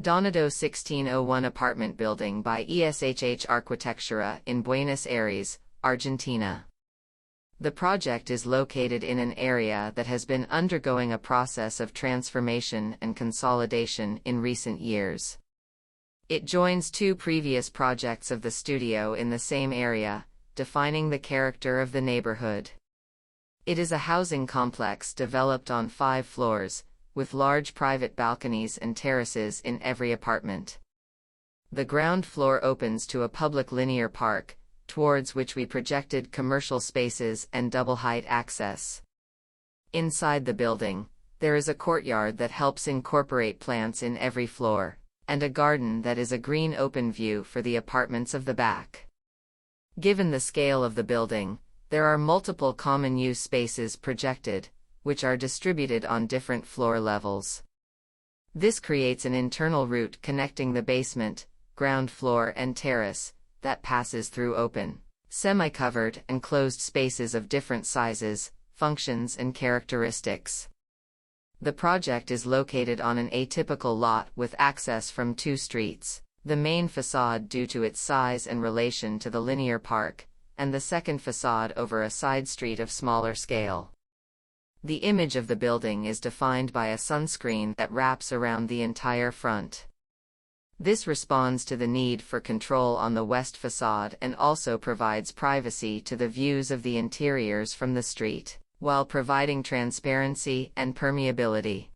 Donado 1601 apartment building by ESHH Arquitectura in Buenos Aires, Argentina. The project is located in an area that has been undergoing a process of transformation and consolidation in recent years. It joins two previous projects of the studio in the same area, defining the character of the neighborhood. It is a housing complex developed on 5 floors, with large private balconies and terraces in every apartment. The ground floor opens to a public linear park, towards which we projected commercial spaces and double-height access. Inside the building, there is a courtyard that helps incorporate plants in every floor, and a garden that is a green open view for the apartments of the back. Given the scale of the building, there are multiple common use spaces projected, which are distributed on different floor levels. This creates an internal route connecting the basement, ground floor and terrace, that passes through open, semi-covered and closed spaces of different sizes, functions and characteristics. The project is located on an atypical lot with access from 2 streets, the main facade due to its size and relation to the linear park, and the second facade over a side street of smaller scale. The image of the building is defined by a sunscreen that wraps around the entire front. This responds to the need for control on the west facade and also provides privacy to the views of the interiors from the street, while providing transparency and permeability.